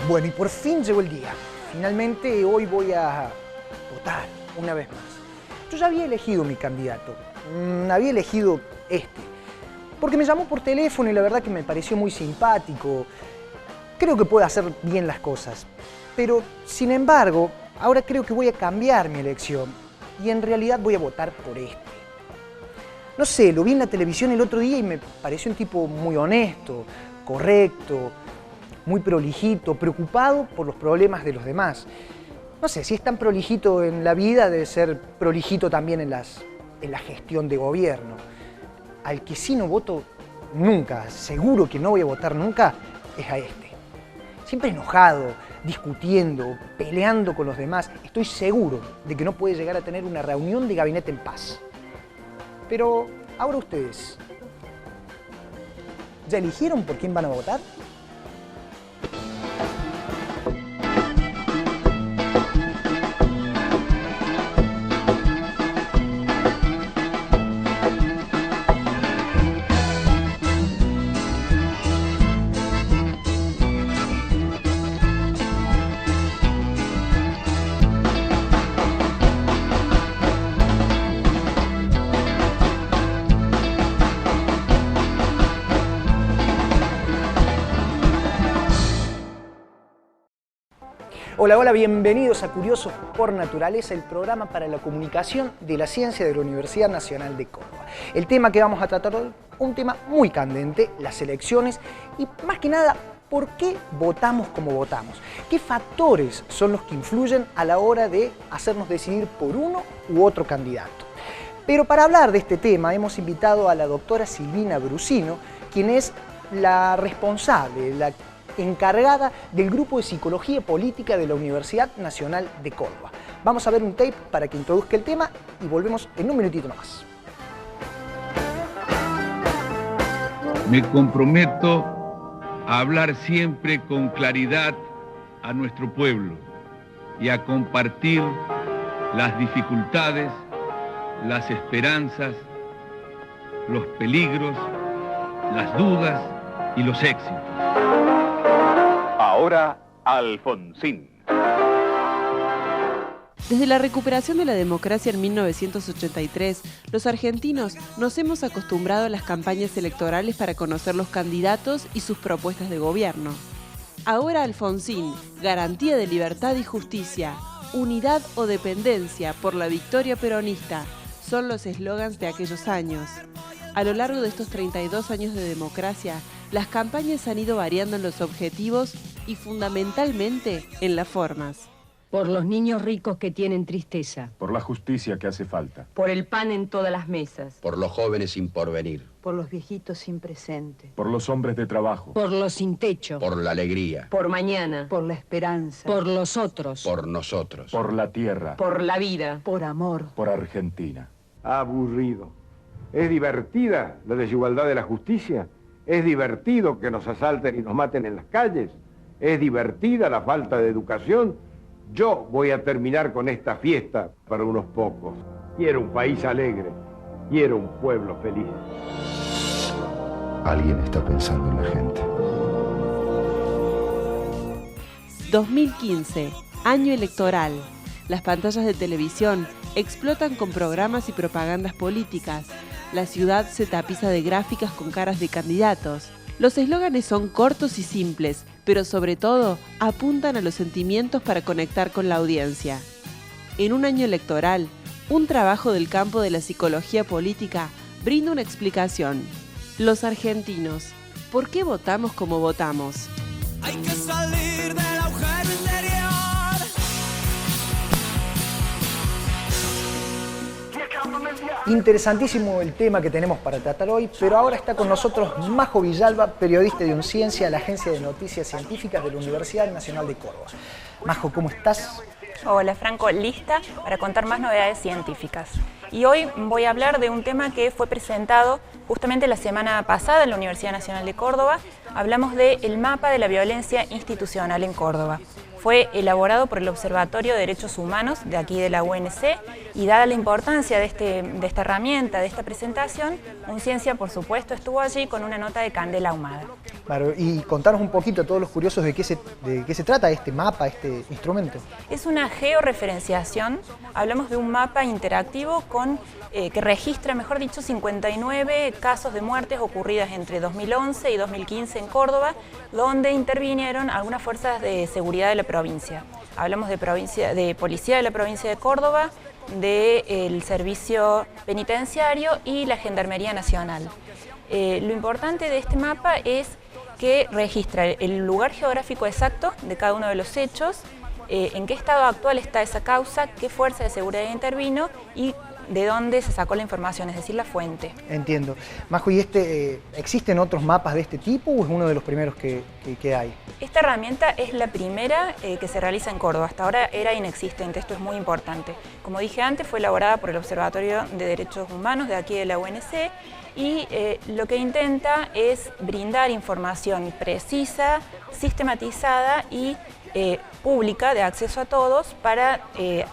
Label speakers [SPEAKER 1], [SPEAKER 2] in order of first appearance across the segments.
[SPEAKER 1] Bueno, y por fin llegó el día. Finalmente hoy voy a votar una vez más. Yo ya había elegido mi candidato. Había elegido este. Porque me llamó por teléfono y la verdad que me pareció muy simpático. Creo que puede hacer bien las cosas. Pero, sin embargo, ahora creo que voy a cambiar mi elección. Y en realidad voy a votar por este. No sé, lo vi en la televisión el otro día y me pareció un tipo muy honesto, correcto, muy prolijito, preocupado por los problemas de los demás. No sé, si es tan prolijito en la vida, debe ser prolijito también en la gestión de gobierno. Al que sí no voto nunca, seguro que no voy a votar nunca, es a este. Siempre enojado, discutiendo, peleando con los demás. Estoy seguro de que no puede llegar a tener una reunión de gabinete en paz. Pero ahora ustedes, ¿ya eligieron por quién van a votar? Hola, hola, bienvenidos a Curiosos por Naturaleza, el programa para la comunicación de la ciencia de la Universidad Nacional de Córdoba. El tema que vamos a tratar hoy, un tema muy candente, las elecciones y más que nada, ¿por qué votamos como votamos? ¿Qué factores son los que influyen a la hora de hacernos decidir por uno u otro candidato? Pero para hablar de este tema hemos invitado a la doctora Silvina Brusino, quien es la responsable, la encargada del Grupo de Psicología Política de la Universidad Nacional de Córdoba. Vamos a ver un tape para que introduzca el tema y volvemos en un minutito más.
[SPEAKER 2] Me comprometo a hablar siempre con claridad a nuestro pueblo y a compartir las dificultades, las esperanzas, los peligros, las dudas y los éxitos.
[SPEAKER 3] Ahora, Alfonsín.
[SPEAKER 4] Desde la recuperación de la democracia en 1983, los argentinos nos hemos acostumbrado a las campañas electorales para conocer los candidatos y sus propuestas de gobierno. Ahora Alfonsín, garantía de libertad y justicia, unidad o dependencia por la victoria peronista, son los eslogans de aquellos años. A lo largo de estos 32 años de democracia, las campañas han ido variando en los objetivos y fundamentalmente en las formas.
[SPEAKER 5] Por los niños ricos que tienen tristeza.
[SPEAKER 6] Por la justicia que hace falta.
[SPEAKER 5] Por el pan en todas las mesas.
[SPEAKER 7] Por los jóvenes sin porvenir.
[SPEAKER 8] Por los viejitos sin presente.
[SPEAKER 6] Por los hombres de trabajo.
[SPEAKER 5] Por los sin techo.
[SPEAKER 7] Por la alegría.
[SPEAKER 5] Por mañana.
[SPEAKER 8] Por la esperanza.
[SPEAKER 5] Por los otros.
[SPEAKER 7] Por nosotros.
[SPEAKER 6] Por la tierra.
[SPEAKER 5] Por la vida.
[SPEAKER 8] Por amor.
[SPEAKER 6] Por Argentina.
[SPEAKER 9] Aburrido. ¿Es divertida la desigualdad de la justicia? ¿Es divertido que nos asalten y nos maten en las calles? ¿Es divertida la falta de educación? Yo voy a terminar con esta fiesta para unos pocos. Quiero un país alegre. Quiero un pueblo feliz.
[SPEAKER 10] Alguien está pensando en la gente.
[SPEAKER 4] 2015, año electoral. Las pantallas de televisión explotan con programas y propagandas políticas. La ciudad se tapiza de gráficas con caras de candidatos. Los eslóganes son cortos y simples, pero sobre todo apuntan a los sentimientos para conectar con la audiencia. En un año electoral, un trabajo del campo de la psicología política brinda una explicación. Los argentinos, ¿por qué votamos como votamos?
[SPEAKER 11] Hay que salir del agujero interior.
[SPEAKER 1] Interesantísimo el tema que tenemos para tratar hoy, pero ahora está con nosotros Majo Villalba, periodista de UNCiencia, la agencia de noticias científicas de la Universidad Nacional de Córdoba. Majo, ¿cómo estás?
[SPEAKER 12] Hola Franco, lista para contar más novedades científicas. Y hoy voy a hablar de un tema que fue presentado justamente la semana pasada en la Universidad Nacional de Córdoba. Hablamos del mapa de la violencia institucional en Córdoba. Fue elaborado por el Observatorio de Derechos Humanos de aquí de la UNC y dada la importancia de esta herramienta, de esta presentación, UNCiencia, por supuesto, estuvo allí con una nota de Candela Ahumada.
[SPEAKER 1] Claro, y contanos un poquito a todos los curiosos de qué se trata este mapa, este instrumento.
[SPEAKER 12] Es una georreferenciación, hablamos de un mapa interactivo que registra, mejor dicho, 59 casos de muertes ocurridas entre 2011 y 2015 en Córdoba, donde intervinieron algunas fuerzas de seguridad de la provincia. Hablamos de policía de la provincia de Córdoba, del servicio penitenciario y la Gendarmería Nacional. Lo importante de este mapa es que registra el lugar geográfico exacto de cada uno de los hechos, en qué estado actual está esa causa, qué fuerza de seguridad intervino y de dónde se sacó la información, es decir, la fuente.
[SPEAKER 1] Entiendo. Majo, ¿y existen otros mapas de este tipo o es uno de los primeros que hay?
[SPEAKER 12] Esta herramienta es la primera que se realiza en Córdoba. Hasta ahora era inexistente, esto es muy importante. Como dije antes, fue elaborada por el Observatorio de Derechos Humanos de aquí de la UNC y lo que intenta es brindar información precisa, sistematizada y pública, de acceso a todos, para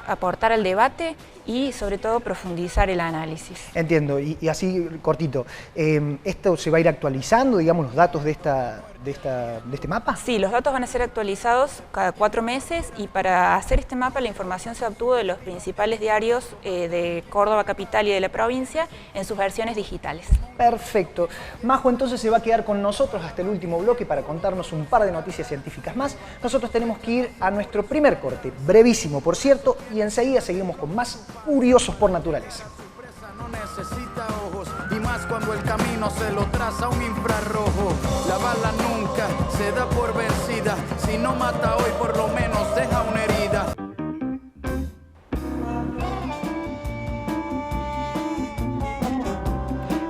[SPEAKER 12] aportar al debate y sobre todo profundizar el análisis.
[SPEAKER 1] Entiendo, y así cortito, ¿esto se va a ir actualizando, digamos, los datos de este mapa?
[SPEAKER 12] Sí, los datos van a ser actualizados cada 4 meses y para hacer este mapa la información se obtuvo de los principales diarios de Córdoba capital y de la provincia en sus versiones digitales.
[SPEAKER 1] Perfecto. Majo entonces se va a quedar con nosotros hasta el último bloque para contarnos un par de noticias científicas más. Nosotros tenemos que ir a nuestro primer corte, brevísimo por cierto, y enseguida seguimos con más Curiosos por Naturaleza.
[SPEAKER 11] No necesita ojos, y más cuando el camino se lo traza un infrarrojo. La bala nunca se da por vencida, si no mata hoy por lo menos deja una herida.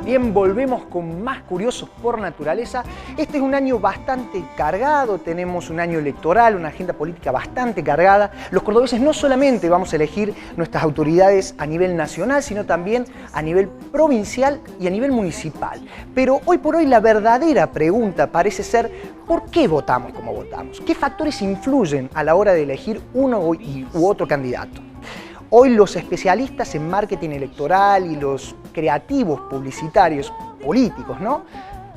[SPEAKER 1] Bien, volvemos con más Curiosos por Naturaleza. Este es un año bastante cargado, tenemos un año electoral, una agenda política bastante cargada. Los cordobeses no solamente vamos a elegir nuestras autoridades a nivel nacional, sino también a nivel provincial y a nivel municipal. Pero hoy por hoy la verdadera pregunta parece ser ¿por qué votamos como votamos? ¿Qué factores influyen a la hora de elegir uno u otro candidato? Hoy los especialistas en marketing electoral y los creativos publicitarios políticos, ¿no?,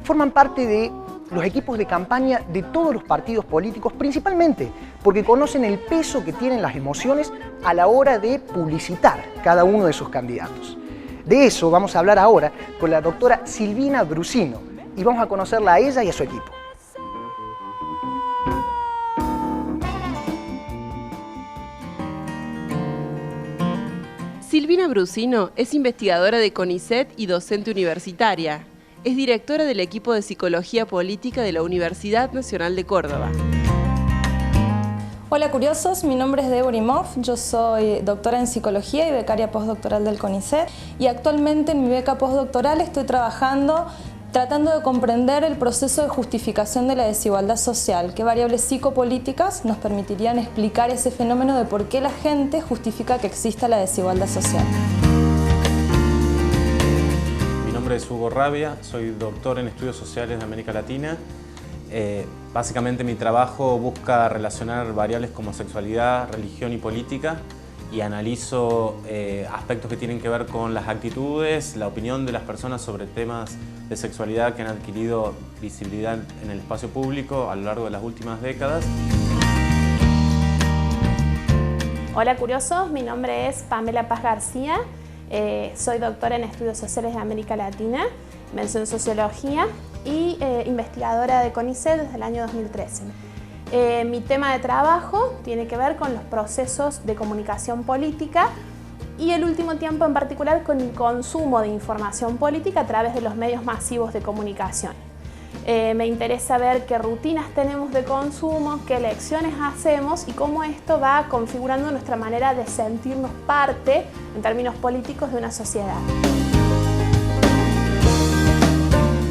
[SPEAKER 1] forman parte de los equipos de campaña de todos los partidos políticos, principalmente porque conocen el peso que tienen las emociones a la hora de publicitar cada uno de sus candidatos. De eso vamos a hablar ahora con la doctora Silvina Brusino y vamos a conocerla a ella y a su equipo.
[SPEAKER 4] Silvina Brusino es investigadora de CONICET y docente universitaria. Es directora del equipo de Psicología Política de la Universidad Nacional de Córdoba.
[SPEAKER 13] Hola curiosos, mi nombre es Débora Imhoff, yo soy doctora en Psicología y becaria postdoctoral del CONICET y actualmente en mi beca postdoctoral estoy trabajando tratando de comprender el proceso de justificación de la desigualdad social, qué variables psicopolíticas nos permitirían explicar ese fenómeno de por qué la gente justifica que exista la desigualdad social.
[SPEAKER 14] Mi nombre es Hugo Rabia, soy doctor en Estudios Sociales de América Latina. Básicamente mi trabajo busca relacionar variables como sexualidad, religión y política y analizo aspectos que tienen que ver con las actitudes, la opinión de las personas sobre temas de sexualidad que han adquirido visibilidad en el espacio público a lo largo de las últimas décadas.
[SPEAKER 15] Hola curiosos, mi nombre es Pamela Paz García, soy doctora en Estudios Sociales de América Latina, mención Sociología y investigadora de CONICET desde el año 2013. Mi tema de trabajo tiene que ver con los procesos de comunicación política y el último tiempo en particular con el consumo de información política a través de los medios masivos de comunicación. Me interesa ver qué rutinas tenemos de consumo, qué elecciones hacemos y cómo esto va configurando nuestra manera de sentirnos parte, en términos políticos, de una sociedad.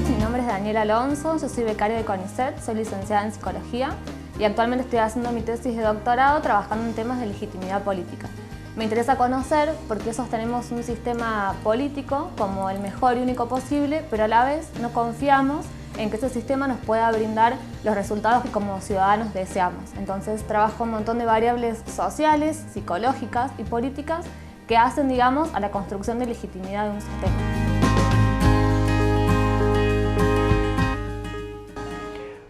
[SPEAKER 16] Mi nombre es Daniela Alonso, yo soy becaria de CONICET, soy licenciada en Psicología y actualmente estoy haciendo mi tesis de doctorado trabajando en temas de legitimidad política. Me interesa conocer por qué sostenemos un sistema político como el mejor y único posible, pero a la vez no confiamos en que ese sistema nos pueda brindar los resultados que como ciudadanos deseamos. Entonces trabajo un montón de variables sociales, psicológicas y políticas que hacen, digamos, a la construcción de legitimidad de un sistema.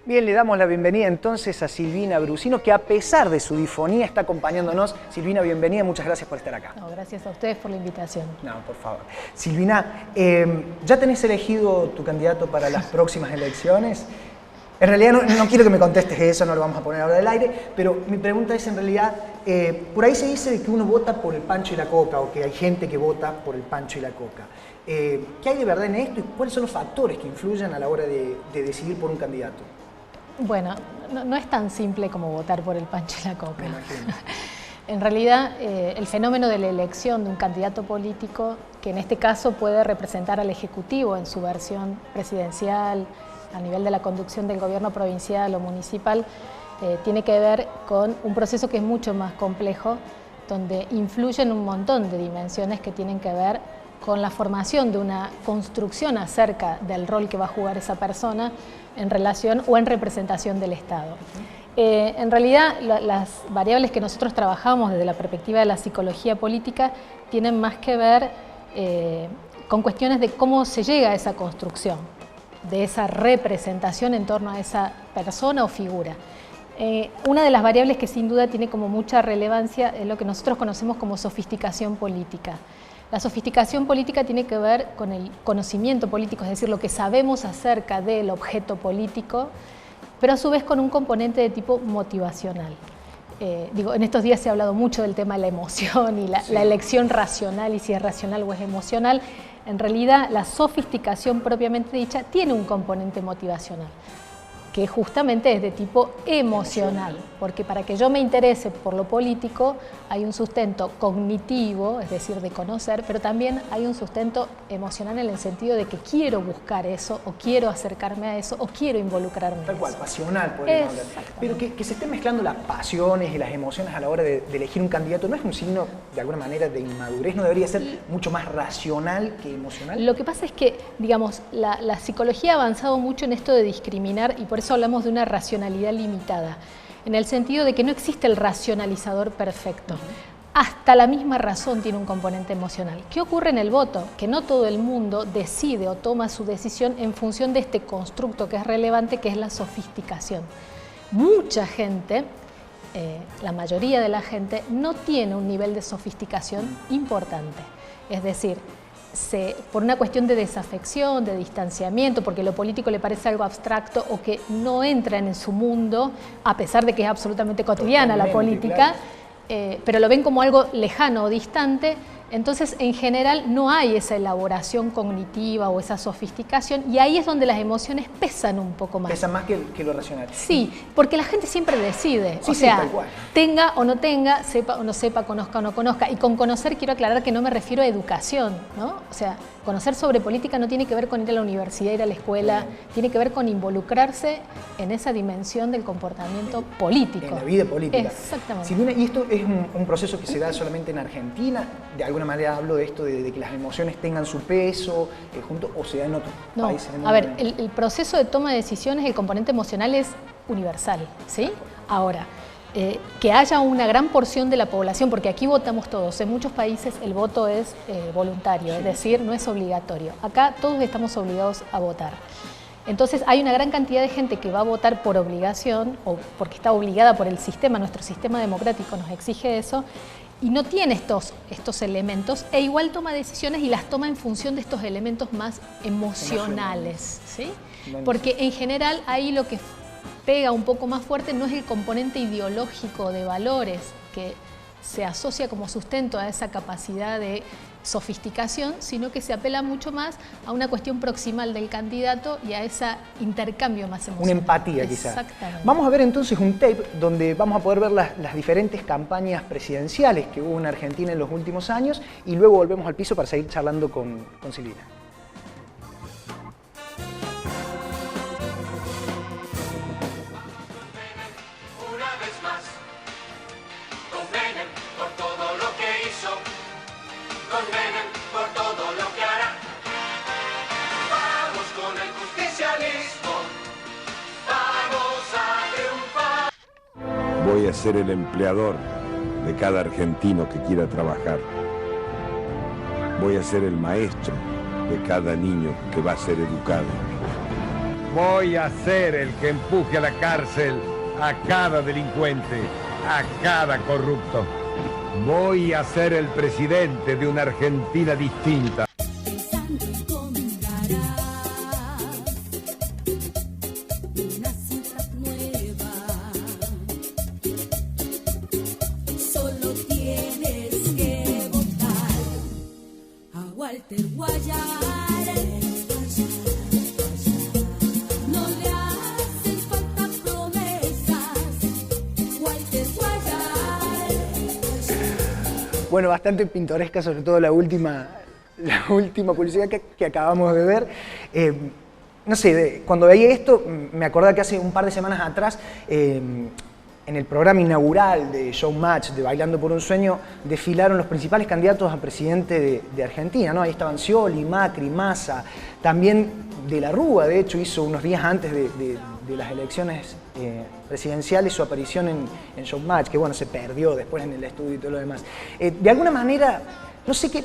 [SPEAKER 1] Bien, le damos la bienvenida entonces a Silvina Brusino, que a pesar de su disfonía está acompañándonos. Silvina, bienvenida, muchas gracias por estar acá.
[SPEAKER 17] No, gracias a ustedes por la invitación.
[SPEAKER 1] No, por favor. Silvina, ¿ya tenés elegido tu candidato para las próximas elecciones? En realidad no quiero que me contestes eso, no lo vamos a poner ahora del aire, pero mi pregunta es en realidad, por ahí se dice que uno vota por el pancho y la coca, o que hay gente que vota por el pancho y la coca. ¿Qué hay de verdad en esto y cuáles son los factores que influyen a la hora de decidir por un candidato?
[SPEAKER 17] Bueno, no es tan simple como votar por el pancho y la coca.
[SPEAKER 1] Me imagino.
[SPEAKER 17] En realidad, el fenómeno de la elección de un candidato político, que en este caso puede representar al Ejecutivo en su versión presidencial, a nivel de la conducción del gobierno provincial o municipal, tiene que ver con un proceso que es mucho más complejo, donde influyen un montón de dimensiones que tienen que ver con la formación de una construcción acerca del rol que va a jugar esa persona en relación o en representación del Estado. En realidad, las variables que nosotros trabajamos desde la perspectiva de la psicología política tienen más que ver con cuestiones de cómo se llega a esa construcción, de esa representación en torno a esa persona o figura. Una de las variables que sin duda tiene como mucha relevancia es lo que nosotros conocemos como sofisticación política. La sofisticación política tiene que ver con el conocimiento político, es decir, lo que sabemos acerca del objeto político, pero a su vez con un componente de tipo motivacional. En estos días se ha hablado mucho del tema de la emoción y la elección racional y si es racional o es emocional. En realidad, la sofisticación propiamente dicha tiene un componente motivacional, que justamente es de tipo emocional, porque para que yo me interese por lo político hay un sustento cognitivo, es decir, de conocer, pero también hay un sustento emocional en el sentido de que quiero buscar eso, o quiero acercarme a eso, o quiero involucrarme en eso.
[SPEAKER 1] Tal cual, pasional podemos hablar. Pero que se estén mezclando las pasiones y las emociones a la hora de elegir un candidato, ¿no es un signo, de alguna manera, de inmadurez? ¿No debería ser mucho más racional que emocional?
[SPEAKER 17] Lo que pasa es que, digamos, la psicología ha avanzado mucho en esto de discriminar, y por eso hablamos de una racionalidad limitada, en el sentido de que no existe el racionalizador perfecto. Hasta la misma razón tiene un componente emocional. ¿Qué ocurre en el voto? Que no todo el mundo decide o toma su decisión en función de este constructo que es relevante, que es la sofisticación. Mucha gente, la mayoría de la gente, no tiene un nivel de sofisticación importante. Es decir, por una cuestión de desafección, de distanciamiento, porque lo político le parece algo abstracto o que no entran en su mundo, a pesar de que es absolutamente cotidiana la política, claro. Pero lo ven como algo lejano o distante. Entonces, en general, no hay esa elaboración cognitiva o esa sofisticación, y ahí es donde las emociones pesan un poco más.
[SPEAKER 1] Pesan más que lo racional.
[SPEAKER 17] Sí, porque la gente siempre decide,
[SPEAKER 1] sí,
[SPEAKER 17] o sea,
[SPEAKER 1] tal cual.
[SPEAKER 17] Tenga o no tenga, sepa o no sepa, conozca o no conozca. Y con conocer quiero aclarar que no me refiero a educación, ¿no? O sea, conocer sobre política no tiene que ver con ir a la universidad, ir a la escuela, tiene que ver con involucrarse en esa dimensión del comportamiento político.
[SPEAKER 1] En la vida política.
[SPEAKER 17] Exactamente.
[SPEAKER 1] Silvina, ¿y esto es un proceso que se da solamente en Argentina? De alguna manera hablo de esto de que las emociones tengan su peso junto, o se da en otros países.
[SPEAKER 17] A ver, el proceso de toma de decisiones, el componente emocional es universal, ¿sí? Ahora, que haya una gran porción de la población, porque aquí votamos todos, en muchos países el voto es voluntario, es decir, no es obligatorio. Acá todos estamos obligados a votar. Entonces hay una gran cantidad de gente que va a votar por obligación o porque está obligada por el sistema, nuestro sistema democrático nos exige eso, y no tiene estos elementos, e igual toma decisiones y las toma en función de estos elementos más emocionales, ¿sí? Porque en general ahí lo que pega un poco más fuerte no es el componente ideológico de valores que se asocia como sustento a esa capacidad de sofisticación, sino que se apela mucho más a una cuestión proximal del candidato y a ese intercambio más emocional.
[SPEAKER 1] Una empatía, quizás.
[SPEAKER 17] Exactamente.
[SPEAKER 1] Vamos a ver entonces un tape donde vamos a poder ver las diferentes campañas presidenciales que hubo en Argentina en los últimos años, y luego volvemos al piso para seguir charlando con Silvina.
[SPEAKER 18] Por todo lo que hará. Vamos con el justicialismo.
[SPEAKER 9] Voy a ser el empleador de cada argentino que quiera trabajar. Voy a ser el maestro de cada niño que va a ser educado. Voy a ser el que empuje a la cárcel a cada delincuente, a cada corrupto. Voy a ser el presidente de una Argentina distinta.
[SPEAKER 18] Solo tienes que votar a Walter Guayare. No le hacen falta promesas, Walter Guayare.
[SPEAKER 1] Bueno, bastante pintoresca, sobre todo la última publicidad que acabamos de ver. No sé, cuando veía esto, me acordaba que hace un par de semanas atrás, en el programa inaugural de Showmatch, de Bailando por un Sueño, desfilaron los principales candidatos a presidente de Argentina, ¿no? Ahí estaban Scioli, Macri, Massa, también De la Rúa, de hecho, hizo unos días antes de las elecciones presidenciales su aparición en Showmatch, que bueno, se perdió después en el estudio y todo lo demás. De alguna manera, no sé qué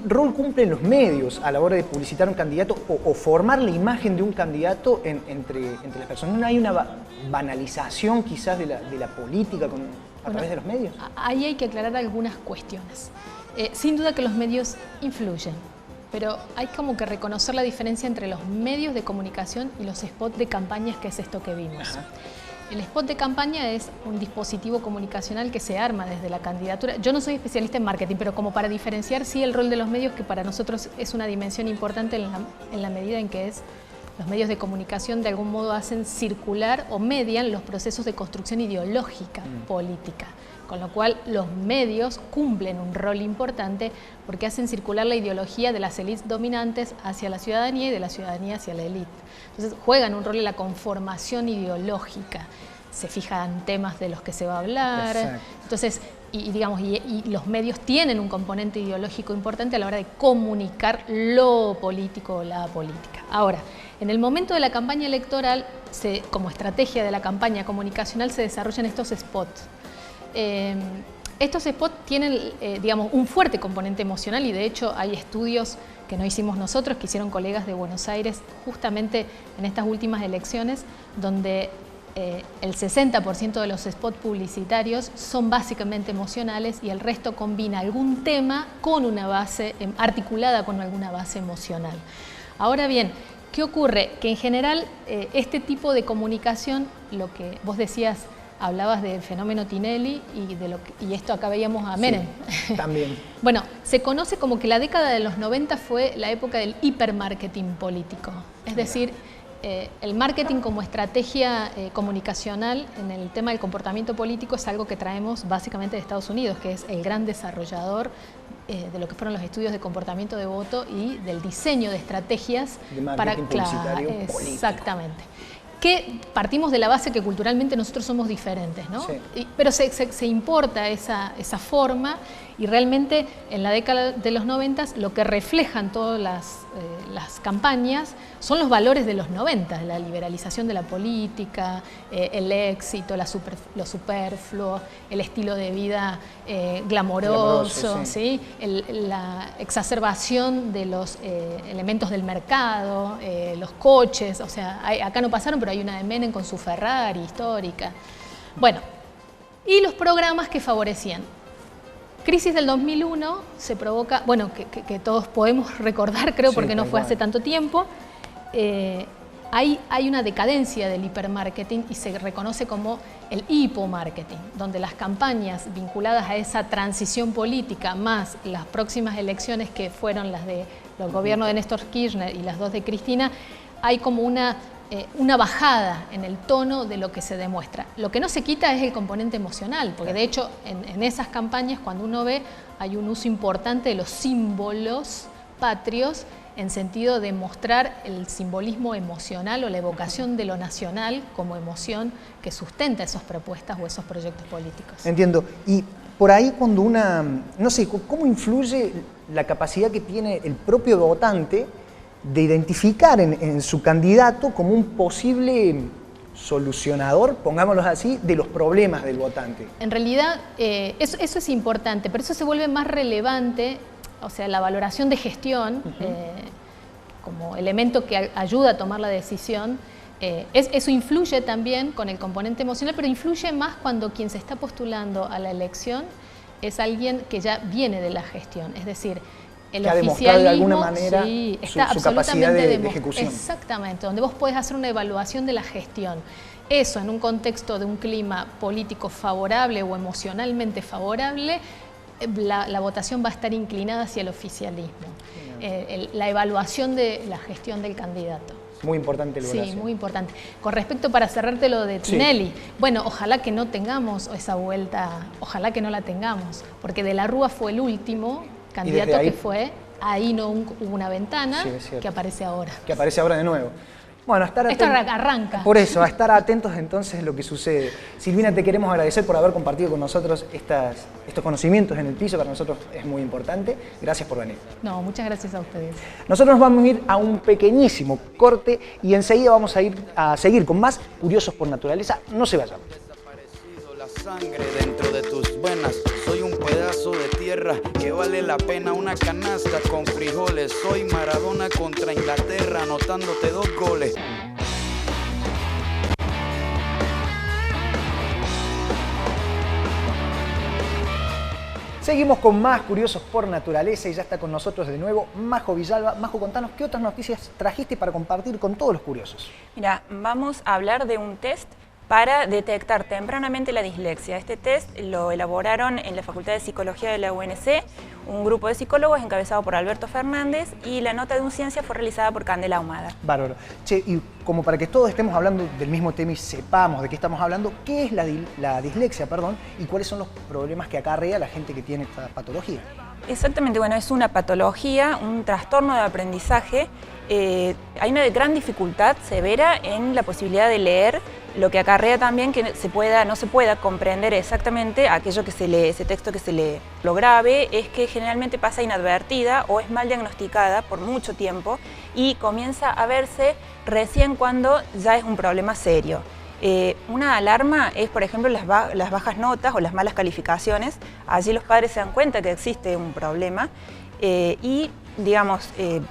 [SPEAKER 1] rol cumplen los medios a la hora de publicitar un candidato o formar la imagen de un candidato entre las personas. ¿No hay una banalización quizás de la política a través de los medios?
[SPEAKER 17] Ahí hay que aclarar algunas cuestiones. Sin duda que los medios influyen, pero hay como que reconocer la diferencia entre los medios de comunicación y los spots de campañas, que es esto que vimos. Ajá. El spot de campaña es un dispositivo comunicacional que se arma desde la candidatura. Yo no soy especialista en marketing, pero como para diferenciar sí el rol de los medios, que para nosotros es una dimensión importante en la medida en que los medios de comunicación de algún modo hacen circular o median los procesos de construcción ideológica política. Con lo cual los medios cumplen un rol importante porque hacen circular la ideología de las élites dominantes hacia la ciudadanía y de la ciudadanía hacia la élite. Entonces juegan un rol en la conformación ideológica, se fijan temas de los que se va a hablar. Exacto. Entonces, y los medios tienen un componente ideológico importante a la hora de comunicar lo político o la política. Ahora, en el momento de la campaña electoral, como estrategia de la campaña comunicacional, se desarrollan estos spots. Estos spots tienen, digamos, un fuerte componente emocional y de hecho hay estudios que no hicimos nosotros, que hicieron colegas de Buenos Aires justamente en estas últimas elecciones, donde el 60% de los spots publicitarios son básicamente emocionales y el resto combina algún tema con una base articulada con alguna base emocional. Ahora bien, ¿qué ocurre? Que en general este tipo de comunicación, lo que vos decías, hablabas del fenómeno Tinelli y esto acá veíamos a Menem.
[SPEAKER 1] Sí, también.
[SPEAKER 17] Bueno, se conoce como que la década de los 90 fue la época del hipermarketing político. Es decir, el marketing como estrategia comunicacional en el tema del comportamiento político es algo que traemos básicamente de Estados Unidos, que es el gran desarrollador de lo que fueron los estudios de comportamiento de voto y del diseño de estrategias
[SPEAKER 1] de marketing publicitario político.
[SPEAKER 17] Exactamente. Que partimos de la base que culturalmente nosotros somos diferentes, ¿no? Sí. Pero se importa esa forma y realmente en la década de los 90 lo que reflejan todas las campañas son los valores de los 90, la liberalización de la política, el éxito, lo superfluo, el estilo de vida glamoroso, ¿sí? La exacerbación de los elementos del mercado, los coches, o sea, acá no pasaron, pero hay una de Menem con su Ferrari histórica. Bueno, y los programas que favorecían. Crisis del 2001 se provoca, bueno, que todos podemos recordar, creo, porque no fue hace tanto tiempo. Hay una decadencia del hipermarketing y se reconoce como el hipomarketing, donde las campañas vinculadas a esa transición política más las próximas elecciones que fueron las de los gobiernos de Néstor Kirchner y las dos de Cristina, hay como una bajada en el tono de lo que se demuestra. Lo que no se quita es el componente emocional, porque de hecho en esas campañas, cuando uno ve, hay un uso importante de los símbolos patrios en sentido de mostrar el simbolismo emocional o la evocación de lo nacional como emoción que sustenta esas propuestas o esos proyectos políticos.
[SPEAKER 1] Entiendo. Y por ahí cuando no sé, ¿cómo influye la capacidad que tiene el propio votante de identificar en su candidato como un posible solucionador, pongámoslo así, de los problemas del votante.
[SPEAKER 17] En realidad, eso es importante, pero eso se vuelve más relevante, o sea, la valoración de gestión, como elemento que ayuda a tomar la decisión. Eso influye también con el componente emocional, pero influye más cuando quien se está postulando a la elección es alguien que ya viene de la gestión, es decir, el
[SPEAKER 1] que ha
[SPEAKER 17] oficialismo
[SPEAKER 1] demostrado de alguna manera
[SPEAKER 17] sí, está
[SPEAKER 1] su capacidad de
[SPEAKER 17] absolutamente
[SPEAKER 1] ejecución.
[SPEAKER 17] Exactamente, donde vos podés hacer una evaluación de la gestión. Eso en un contexto de un clima político favorable o emocionalmente favorable, la votación va a estar inclinada hacia el oficialismo. La evaluación de la gestión del candidato.
[SPEAKER 1] Muy importante la evaluación.
[SPEAKER 17] Sí, muy importante. Con respecto, para cerrarte lo de Tinelli, bueno, ojalá que no tengamos esa vuelta, ojalá que no la tengamos, porque De la Rúa fue el último candidato
[SPEAKER 1] ahí,
[SPEAKER 17] que fue, ahí no hubo una ventana que aparece ahora.
[SPEAKER 1] Que aparece ahora de nuevo. Bueno,
[SPEAKER 17] Esto arranca.
[SPEAKER 1] Por eso, a estar atentos entonces a lo que sucede. Silvina, te queremos agradecer por haber compartido con nosotros estos conocimientos en el piso, para nosotros es muy importante. Gracias por venir.
[SPEAKER 17] No, muchas gracias a ustedes.
[SPEAKER 1] Nosotros nos vamos a ir a un pequeñísimo corte y enseguida vamos a ir a seguir con más Curiosos por Naturaleza. No se vayan.
[SPEAKER 11] Sangre dentro de tus venas, soy un pedazo de tierra que vale la pena una canasta con frijoles, soy Maradona contra Inglaterra anotándote 2 goles.
[SPEAKER 1] Seguimos con más Curiosos por Naturaleza y ya está con nosotros de nuevo Majo Villalba. Majo, contanos qué otras noticias trajiste para compartir con todos los curiosos.
[SPEAKER 12] Mira, vamos a hablar de un test para detectar tempranamente la dislexia. Este test lo elaboraron en la Facultad de Psicología de la UNC, un grupo de psicólogos encabezado por Alberto Fernández, y la nota de un ciencia fue realizada por Candela Ahumada.
[SPEAKER 1] Bárbaro. Che, y como para que todos estemos hablando del mismo tema y sepamos de qué estamos hablando, ¿qué es la dislexia, y cuáles son los problemas que acarrea la gente que tiene esta patología?
[SPEAKER 12] Exactamente, bueno, es una patología, un trastorno de aprendizaje. Hay una gran dificultad severa en la posibilidad de leer, lo que acarrea también que no se pueda comprender exactamente aquello que se lee, ese texto que se lee. Lo grave es que generalmente pasa inadvertida o es mal diagnosticada por mucho tiempo y comienza a verse recién cuando ya es un problema serio. Una alarma es, por ejemplo, las bajas notas o las malas calificaciones. Allí los padres se dan cuenta que existe un problema y, digamos,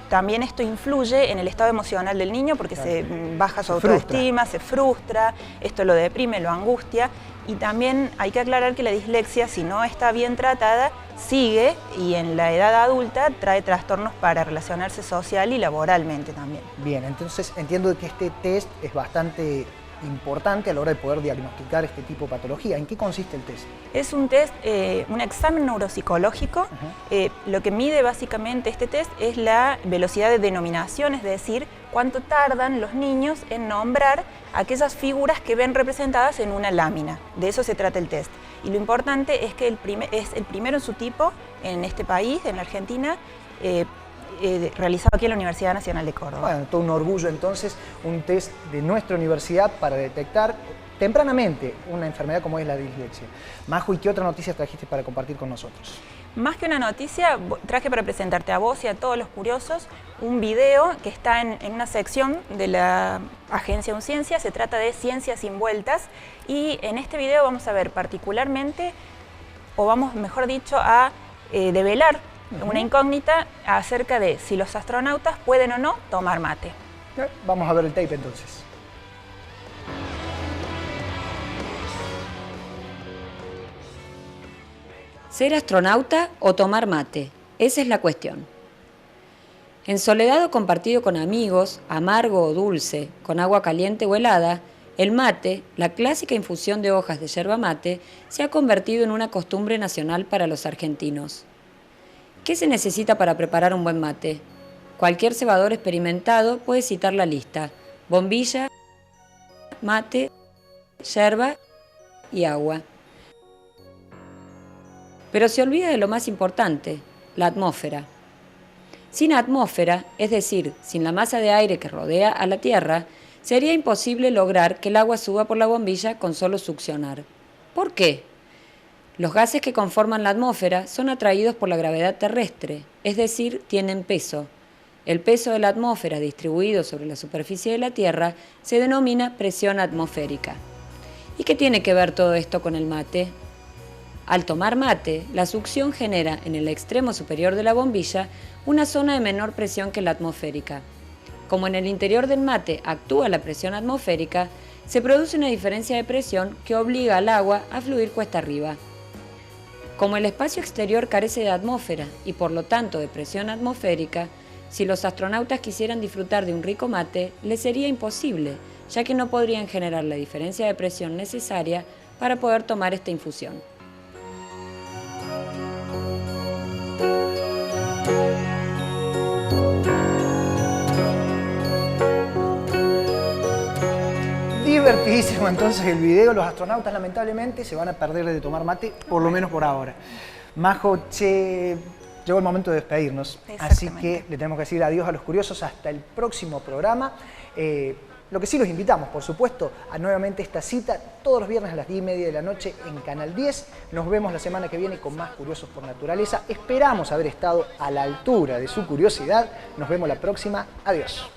[SPEAKER 12] también esto influye en el estado emocional del niño porque se baja su autoestima, se frustra, esto lo deprime, lo angustia. Y también hay que aclarar que la dislexia, si no está bien tratada, sigue y en la edad adulta trae trastornos para relacionarse social y laboralmente también.
[SPEAKER 1] Bien, entonces entiendo que este test es bastante importante a la hora de poder diagnosticar este tipo de patología. ¿En qué consiste el test?
[SPEAKER 12] Es un test, un examen neuropsicológico. Lo que mide básicamente este test es la velocidad de denominación, es decir, cuánto tardan los niños en nombrar aquellas figuras que ven representadas en una lámina. De eso se trata el test. Y lo importante es que es el primero en su tipo en este país, en la Argentina, realizado aquí en la Universidad Nacional de Córdoba.
[SPEAKER 1] Bueno, todo un orgullo entonces, un test de nuestra universidad para detectar tempranamente una enfermedad como es la dislexia. Majo, ¿y qué otra noticia trajiste para compartir con nosotros?
[SPEAKER 12] Más que una noticia, traje para presentarte a vos y a todos los curiosos un video que está en una sección de la agencia Unciencia. Se trata de Ciencia sin vueltas y en este video vamos a ver particularmente, o vamos, mejor dicho, a develar una incógnita acerca de si los astronautas pueden o no tomar mate.
[SPEAKER 1] Vamos a ver el tape entonces.
[SPEAKER 19] ¿Ser astronauta o tomar mate? Esa es la cuestión. En soledad o compartido con amigos, amargo o dulce, con agua caliente o helada, el mate, la clásica infusión de hojas de yerba mate, se ha convertido en una costumbre nacional para los argentinos. ¿Qué se necesita para preparar un buen mate? Cualquier cebador experimentado puede citar la lista: bombilla, mate, yerba y agua. Pero se olvida de lo más importante, la atmósfera. Sin atmósfera, es decir, sin la masa de aire que rodea a la Tierra, sería imposible lograr que el agua suba por la bombilla con solo succionar. ¿Por qué? Los gases que conforman la atmósfera son atraídos por la gravedad terrestre, es decir, tienen peso. El peso de la atmósfera distribuido sobre la superficie de la Tierra se denomina presión atmosférica. ¿Y qué tiene que ver todo esto con el mate? Al tomar mate, la succión genera en el extremo superior de la bombilla una zona de menor presión que la atmosférica. Como en el interior del mate actúa la presión atmosférica, se produce una diferencia de presión que obliga al agua a fluir cuesta arriba. Como el espacio exterior carece de atmósfera y por lo tanto de presión atmosférica, si los astronautas quisieran disfrutar de un rico mate, les sería imposible, ya que no podrían generar la diferencia de presión necesaria para poder tomar esta infusión.
[SPEAKER 1] Divertidísimo entonces el video. Los astronautas lamentablemente se van a perder de tomar mate, por lo menos por ahora. Majo, llegó el momento de despedirnos, así que le tenemos que decir adiós a los curiosos hasta el próximo programa. Lo que sí los invitamos, por supuesto, a nuevamente esta cita todos los viernes a las 10:30 de la noche en Canal 10. Nos vemos la semana que viene con más Curiosos por Naturaleza. Esperamos haber estado a la altura de su curiosidad. Nos vemos la próxima. Adiós.